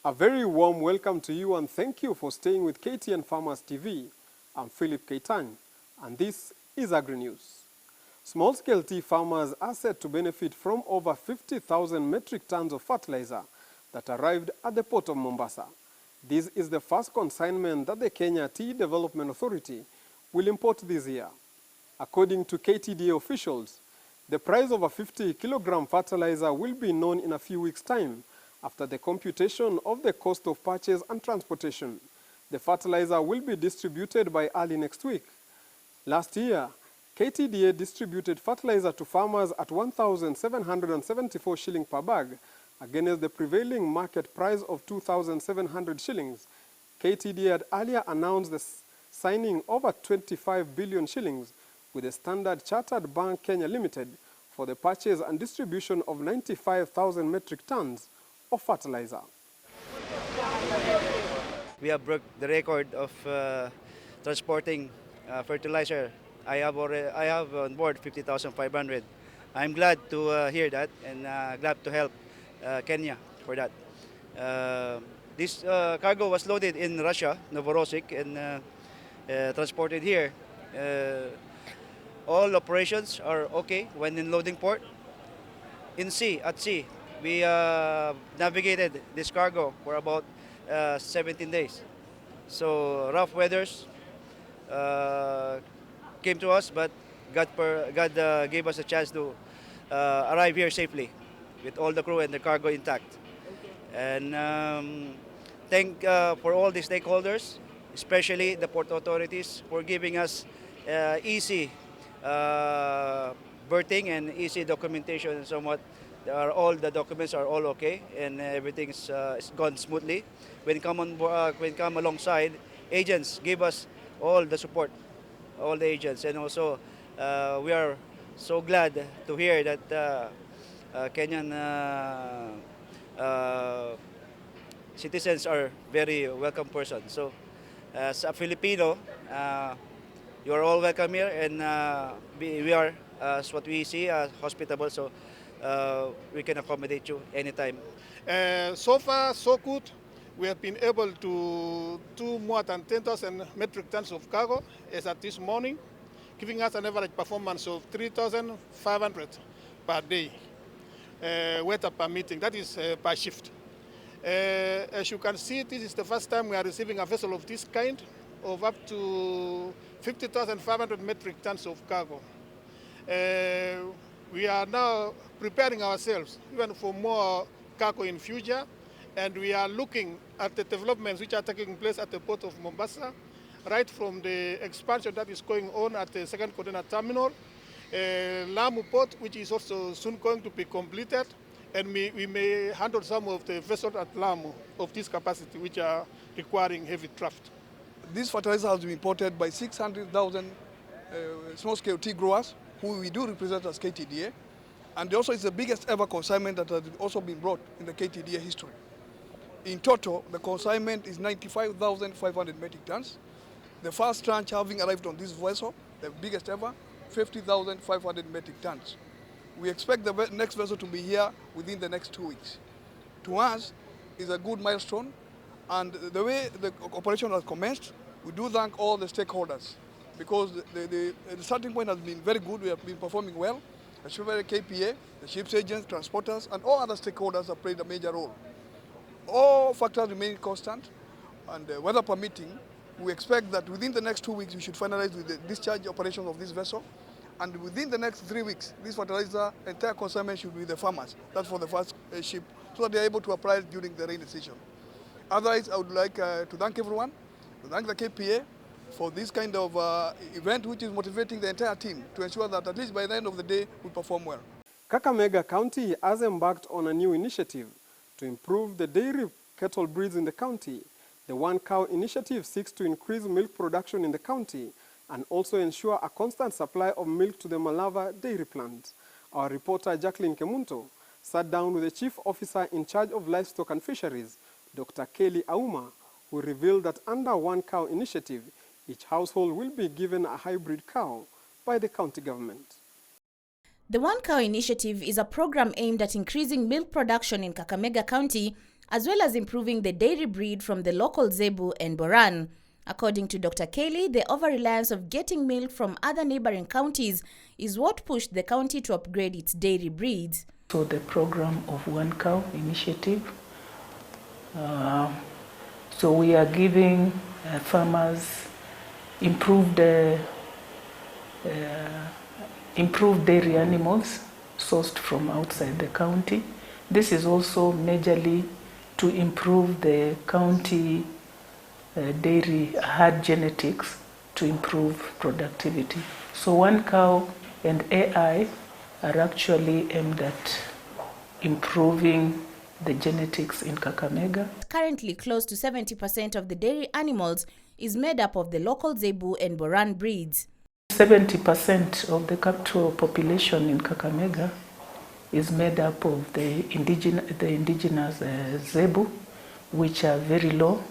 A very warm welcome to you and thank you for staying with KTN Farmers TV. I'm Philip Keitany and this is Agri News. Small-scale tea farmers are set to benefit from over 50,000 metric tons of fertilizer that arrived at the port of Mombasa. This is the first consignment that the Kenya Tea Development Authority will import this year. According to KTDA officials, the price of a 50-kilogram fertilizer will be known in a few weeks' time after the computation of the cost of purchase and transportation. The fertilizer will be distributed by early next week. Last year, KTDA distributed fertilizer to farmers at 1,774 shillings per bag against the prevailing market price of 2,700 shillings. KTDA had earlier announced the signing of a 25 billion shillings with the Standard Chartered Bank Kenya Limited for the purchase and distribution of 95,000 metric tons of fertilizer. We have broke the record of transporting fertilizer. I have on board 50,500. I'm glad to hear that and glad to help Kenya for that. This cargo was loaded in Russia, Novorossiysk, and transported here. All operations are okay when in loading port. At sea, we navigated this cargo for about 17 days. So rough weathers came to us, but God gave us a chance to arrive here safely with all the crew and the cargo intact. And thank for all the stakeholders, especially the port authorities, for giving us easy berthing and easy documentation and somewhat. All the documents are all okay and everything's gone smoothly. When come alongside, agents give us all the support, all the agents, and also we are so glad to hear that Kenyan citizens are very welcome persons. So as a Filipino, you are all welcome here, and we are, as what we see, hospitable. So we can accommodate you anytime. So far, so good. We have been able to do more than 10,000 metric tons of cargo as at this morning, giving us an average performance of 3,500 per day, weather permitting. That is per shift. As you can see, this is the first time we are receiving a vessel of this kind of up to 50,500 metric tons of cargo. We are now preparing ourselves even for more cargo in future, and we are looking at the developments which are taking place at the port of Mombasa, right from the expansion that is going on at the second container terminal, Lamu port, which is also soon going to be completed, and we may handle some of the vessels at Lamu of this capacity which are requiring heavy draft. This fertilizer has been imported by 600,000 small-scale tea growers, who we do represent as KTDA, and also it's the biggest ever consignment that has also been brought in the KTDA history. In total, the consignment is 95,500 metric tons. The first tranche having arrived on this vessel, the biggest ever, 50,500 metric tons. We expect the next vessel to be here within the next 2 weeks. To us, it's a good milestone, and the way the operation has commenced, we do thank all the stakeholders, because the starting point has been very good. We have been performing well. Especially KPA, the ships agents, transporters, and all other stakeholders have played a major role. All factors remain constant, and weather permitting, we expect that within the next 2 weeks we should finalize with the discharge operation of this vessel, and within the next 3 weeks, this fertilizer entire consignment should be with the farmers. That's for the first ship, so that they are able to apply it during the rainy season. Otherwise, I would like to thank everyone, to thank the KPA for this kind of event, which is motivating the entire team to ensure that at least by the end of the day we perform well. Kakamega County has embarked on a new initiative to improve the dairy cattle breeds in the county. The One Cow initiative seeks to increase milk production in the county and also ensure a constant supply of milk to the Malava dairy plant. Our reporter Jacqueline Kemunto sat down with the chief officer in charge of livestock and fisheries, Dr. Kelly Auma, who revealed that under One Cow initiative, each household will be given a hybrid cow by the county government. The One Cow initiative is a program aimed at increasing milk production in Kakamega County as well as improving the dairy breed from the local Zebu and Boran. According to Dr. Kelly, the over-reliance of getting milk from other neighboring counties is what pushed the county to upgrade its dairy breeds. So the program of One Cow initiative, so we are giving farmers improved dairy animals sourced from outside the county. This is also majorly to improve the county dairy herd genetics to improve productivity. So One Cow and AI are actually aimed at improving the genetics in Kakamega. Currently, close to 70% of the dairy animals is made up of the local Zebu and Boran breeds. 70% of the cattle population in Kakamega is made up of the indigenous Zebu, which are very low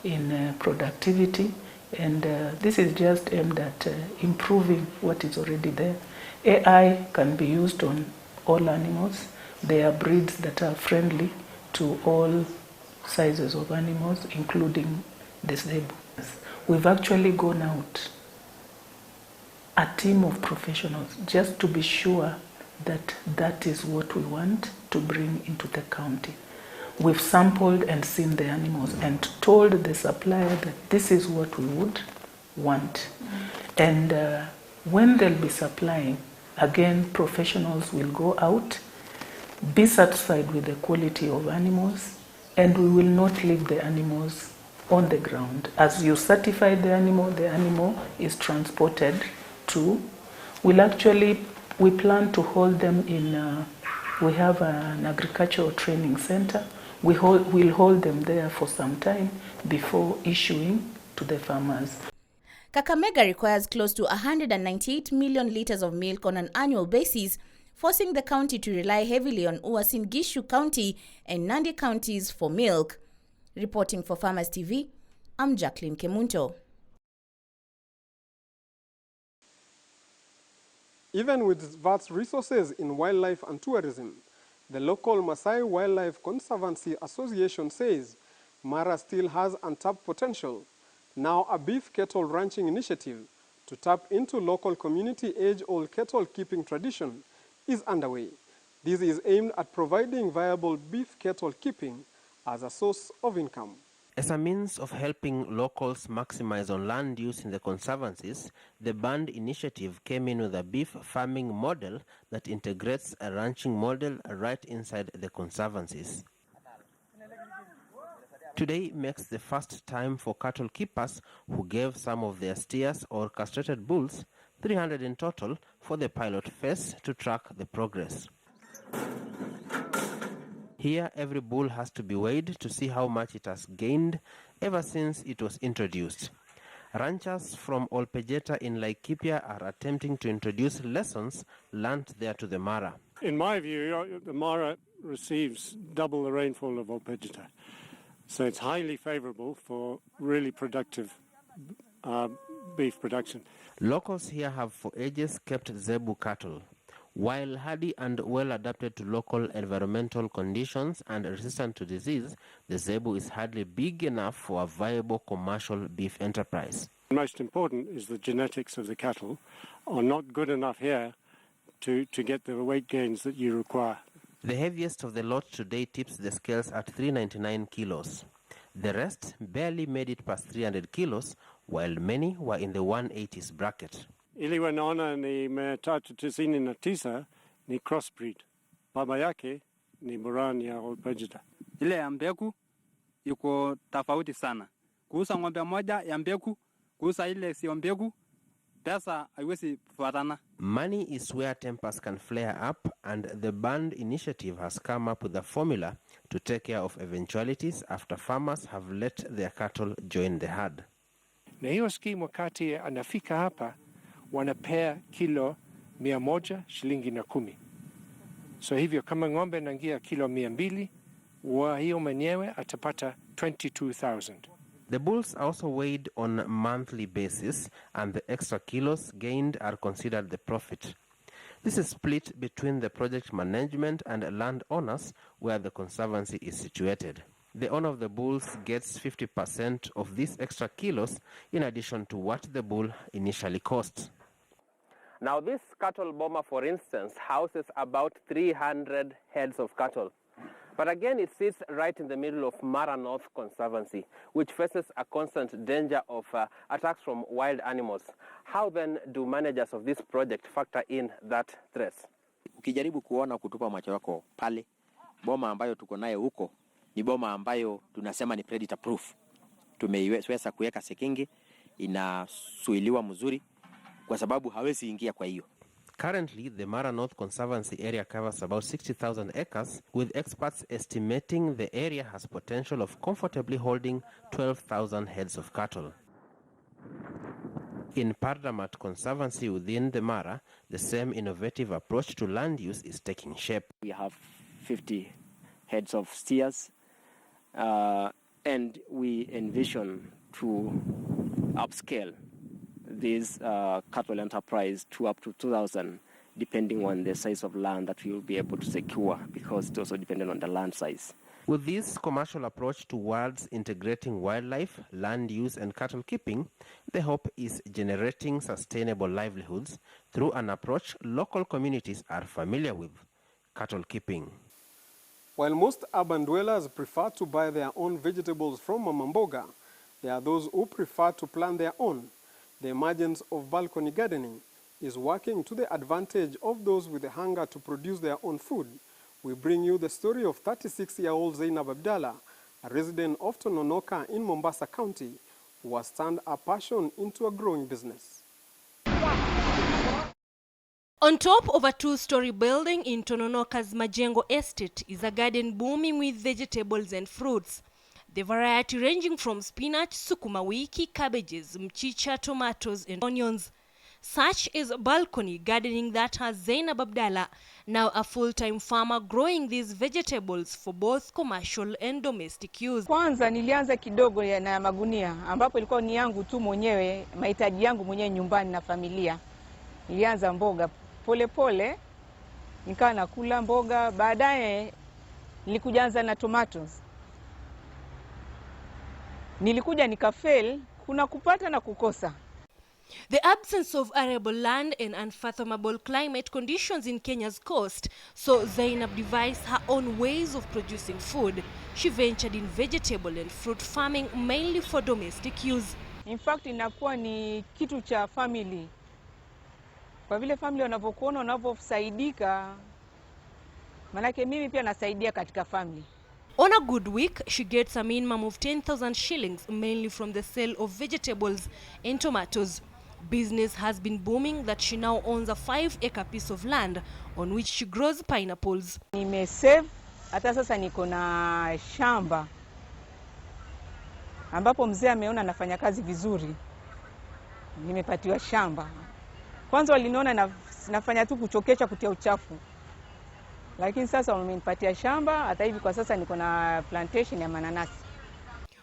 in productivity, and this is just aimed at improving what is already there. AI can be used on all animals. They are breeds that are friendly to all sizes of animals, including the Zebu. We've actually gone out, a team of professionals, just to be sure that that is what we want to bring into the county. We've sampled and seen the animals and told the supplier that this is what we would want. And when they'll be supplying, again, professionals will go out, be satisfied with the quality of animals, and we will not leave the animals on the ground. As you certify the animal is transported to, we plan to hold them in, we have an agricultural training center. We'll hold them there for some time before issuing to the farmers. Kakamega requires close to 198 million liters of milk on an annual basis, forcing the county to rely heavily on Uasin Gishu County and Nandi counties for milk. Reporting for Farmers TV, I'm Jacqueline Kemunto. Even with vast resources in wildlife and tourism, the local Maasai Wildlife Conservancy Association says Mara still has untapped potential. Now a beef cattle ranching initiative to tap into local community age-old cattle keeping tradition is underway. This is aimed at providing viable beef cattle keeping as a source of income. As a means of helping locals maximize on land use in the conservancies, the band initiative came in with a beef farming model that integrates a ranching model right inside the conservancies. Today marks the first time for cattle keepers who gave some of their steers or castrated bulls, 300 in total, for the pilot phase to track the progress. Here, every bull has to be weighed to see how much it has gained ever since it was introduced. Ranchers from Olpejeta in Laikipia are attempting to introduce lessons learned there to the Mara. In my view, the Mara receives double the rainfall of Olpejeta. So it's highly favorable for really productive beef production. Locals here have for ages kept Zebu cattle. While hardy and well adapted to local environmental conditions and resistant to disease, the Zebu is hardly big enough for a viable commercial beef enterprise. Most important is the genetics of the cattle are not good enough here to get the weight gains that you require. The heaviest of the lot today tips the scales at 399 kilos. The rest barely made it past 300 kilos, while many were in the 180s bracket. Iliwe naona ni 399 ni crossbreed. Baba yake ni Boran ya Olpejeta. Ile ya mbegu yuko tofauti sana. Kuuza ng'ombe moja ya mbegu, kuuza ile sio mbegu, pesa haiwezi kufuatana. Money is where tempers can flare up, and the band initiative has come up with a formula to take care of eventualities after farmers have let their cattle join the herd. Na hiyo scheme wakati anafika hapa wanapea kilo 100 shilingi na 10. So hivyo kama ng'ombe anaingia kilo 200, wa hiyo mwenyewe atapata 22,000. The bulls are also weighed on a monthly basis, and the extra kilos gained are considered the profit. This is split between the project management and landowners where the conservancy is situated. The owner of the bulls gets 50% of these extra kilos in addition to what the bull initially cost. Now this cattle boma, for instance, houses about 300 heads of cattle. But again, it sits right in the middle of Mara North Conservancy, which faces a constant danger of attacks from wild animals. How then do managers of this project factor in that threat? Ukijaribu kuona kutupa macho yako pale, boma ambayo tuko nayo huko ni boma ambayo tunasema ni predator proof. Tumeiweza kuweka sekingi, inasuiliwa mzuri kwa sababu hawezi ingia kwa hiyo. Currently, the Mara North Conservancy area covers about 60,000 acres, with experts estimating the area has potential of comfortably holding 12,000 heads of cattle. In Pardamat Conservancy within the Mara, the same innovative approach to land use is taking shape. We have 50 heads of steers, and we envision to upscale this cattle enterprise to up to 2,000, depending on the size of land that we will be able to secure, because it's also dependent on the land size. With this commercial approach towards integrating wildlife, land use and cattle keeping, the hope is generating sustainable livelihoods through an approach local communities are familiar with, cattle keeping. While most urban dwellers prefer to buy their own vegetables from Mama Mboga, there are those who prefer to plant their own. The emergence of balcony gardening is working to the advantage of those with the hunger to produce their own food. We bring you the story of 36-year-old Zainab Abdallah, a resident of Tononoka in Mombasa County, who has turned a passion into a growing business. On top of a two-story building in Tononoka's Majengo estate is a garden booming with vegetables and fruits. The variety ranging from spinach, sukuma wiki, cabbages, mchicha, tomatoes and onions. Such is balcony gardening that has Zainab Abdallah, now a full-time farmer, growing these vegetables for both commercial and domestic use. Kwanza nilianza kidogo na magunia ambapo ilikuwa ni yangu tu mwenyewe, mahitaji yangu mwenyewe nyumbani na familia. Nilianza mboga pole pole, nikawa nakula mboga, baadaye nilikujaanza na tomatoes. Nilikuja nikafail, kuna kupata na kukosa. The absence of arable land and unfathomable climate conditions in Kenya's coast, so Zainab devised her own ways of producing food. She ventured in vegetable and fruit farming mainly for domestic use. In fact, inakuwa ni kitu cha family. Kwa vile family wanavyokuona wanavyosaidika, manake mimi pia nasaidia katika family. On a good week, she gets a minimum of 10,000 shillings, mainly from the sale of vegetables and tomatoes. Business has been booming that she now owns a 5-acre piece of land on which she grows pineapples. Nimesave, hata sasa niko na shamba ambapo mzee ameona nafanya kazi vizuri. Nimepatiwa shamba. Kwanza waliniona nafanya tu kuchokesha kutia uchafu. Lakini sasa wamenipatia shamba, hata hivi kwa sasa niko na plantation ya mananasi.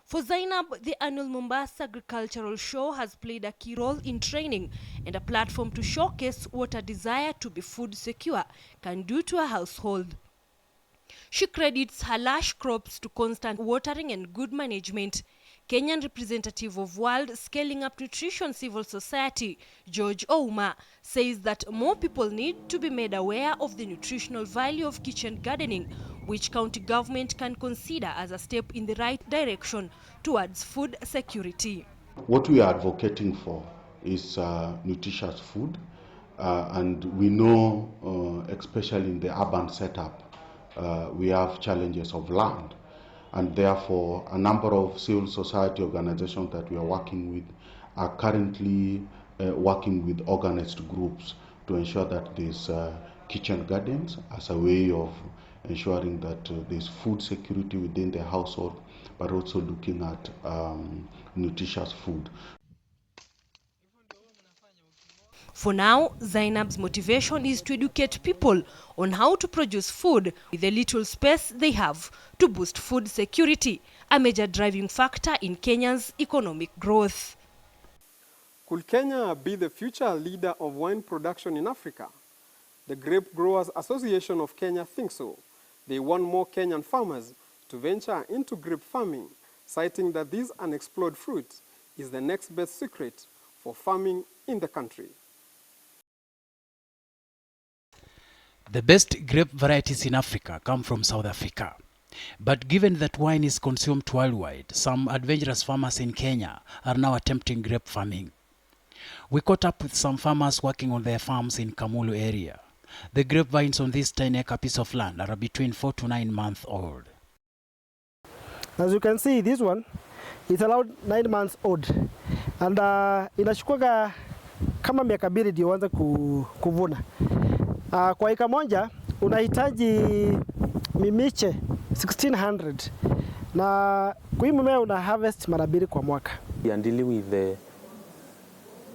For Zainab, the annual Mombasa Agricultural Show has played a key role in training and a platform to showcase what a desire to be food secure can do to a household. She credits her lush crops to constant watering and good management. Kenyan representative of World Scaling Up Nutrition Civil Society, George Ouma, says that more people need to be made aware of the nutritional value of kitchen gardening, which county government can consider as a step in the right direction towards food security. What we are advocating for is nutritious food, and we know, especially in the urban setup, we have challenges of land. And therefore, a number of civil society organizations that we are working with are currently working with organized groups to ensure that there's kitchen gardens as a way of ensuring that there's food security within the household, but also looking at nutritious food. For now, Zainab's motivation is to educate people on how to produce food with the little space they have to boost food security, a major driving factor in Kenya's economic growth. Could Kenya be the future leader of wine production in Africa? The Grape Growers Association of Kenya thinks so. They want more Kenyan farmers to venture into grape farming, citing that this unexplored fruit is the next best secret for farming in the country. The best grape varieties in Africa come from South Africa. But given that wine is consumed worldwide, some adventurous farmers in Kenya are now attempting grape farming. We caught up with some farmers working on their farms in Kamulu area. The grapevines on this 10-acre piece of land are between 4 to 9 months old. As you can see, this one is around 9 months old. And inachukua kama miaka mbili ndio uanze kuvuna. Kwa eka moja unahitaji mimiche 1600 na kwa hii mmea una harvest mara mbili kwa mwaka. We are dealing with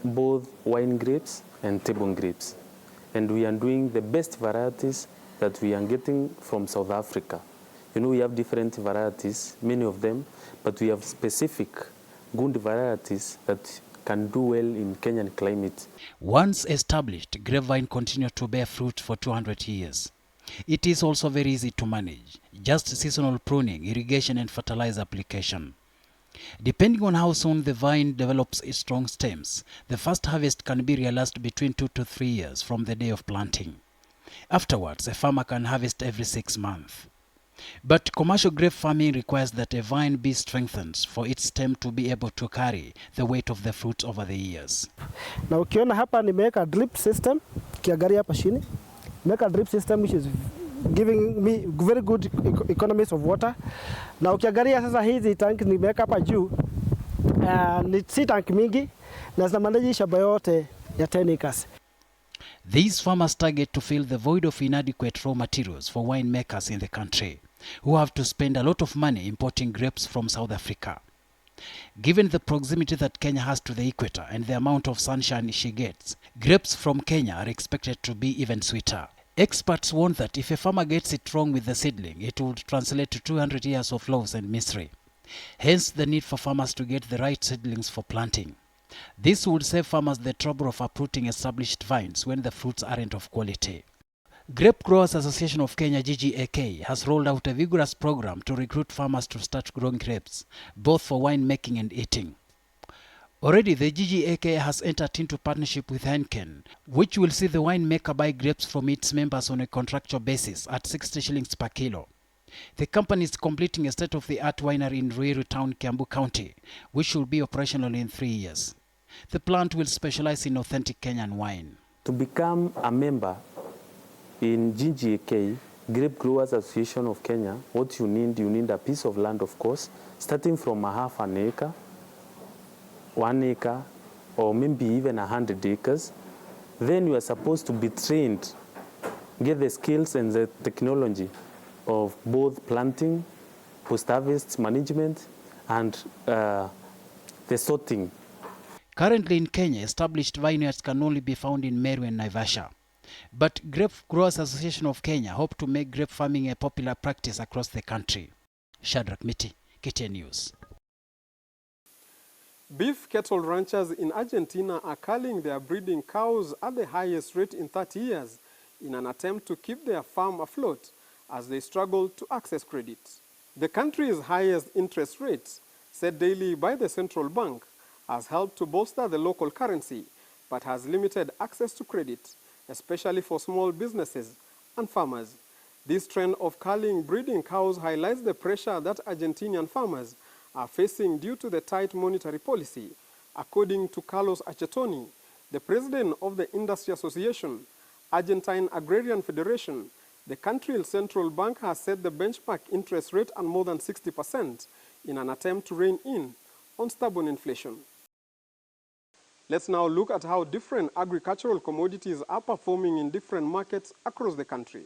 both wine grapes and table grapes, and we are doing the best varieties that we are getting from South Africa. You know, we have different varieties, many of them, but we have specific good varieties that can do well in Kenyan climate. Once established, grapevine continue to bear fruit for 200 years. It is also very easy to manage, just seasonal pruning, irrigation and fertilizer application. Depending on how soon the vine develops its strong stems, the first harvest can be realized between 2 to 3 years from the day of planting. Afterwards, a farmer can harvest every 6 months. But commercial grape farming requires that a vine be strengthened for its stem to be able to carry the weight of the fruit over the years. Na ukiona hapa nimeweka drip system, kiangalia hapa chini, nimeweka drip system which is giving me very good economies of water. Na ukiangalia sasa hizi tank nimeweka hapa juu, ni si tank mingi na zinamanage shamba yote ya 10 acres. These farmers target to fill the void of inadequate raw materials for winemakers in the country, who have to spend a lot of money importing grapes from South Africa. Given the proximity that Kenya has to the equator and the amount of sunshine she gets, grapes from Kenya are expected to be even sweeter. Experts warn that if a farmer gets it wrong with the seedling, it would translate to 200 years of loss and misery. Hence the need for farmers to get the right seedlings for planting. This would save farmers the trouble of uprooting established vines when the fruits aren't of quality. Grape Growers Association of Kenya, GGAK, has rolled out a vigorous program to recruit farmers to start growing grapes, both for wine making and eating. Already, the GGAK has entered into partnership with Heineken, which will see the winemaker buy grapes from its members on a contractual basis at 60 shillings per kilo. The company is completing a state-of-the-art winery in Ruiru Town, Kiambu County, which will be operational in 3 years. The plant will specialize in authentic Kenyan wine. To become a member in GGAK, Grape Growers Association of Kenya, what you need a piece of land, of course, starting from a half an acre, 1 acre, or maybe even 100 acres. Then you are supposed to be trained, get the skills and the technology of both planting, post-harvest management, and the sorting. Currently in Kenya, established vineyards can only be found in Meru and Naivasha. But Grape Growers Association of Kenya hope to make grape farming a popular practice across the country. Shadrack Miti, KTN News. Beef cattle ranchers in Argentina are culling their breeding cows at the highest rate in 30 years in an attempt to keep their farm afloat as they struggle to access credit. The country's highest interest rates, set daily by the central bank, has helped to bolster the local currency, but has limited access to credit, especially for small businesses and farmers. This trend of culling breeding cows highlights the pressure that Argentinian farmers are facing due to the tight monetary policy, according to Carlos Achetoni, the president of the Industry Association, Argentine Agrarian Federation. The country's central bank has set the benchmark interest rate at more than 60% in an attempt to rein in on stubborn inflation. Let's now look at how different agricultural commodities are performing in different markets across the country.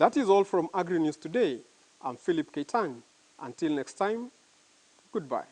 That is all from Agri News today. I'm Philip Keitany. Until next time, goodbye.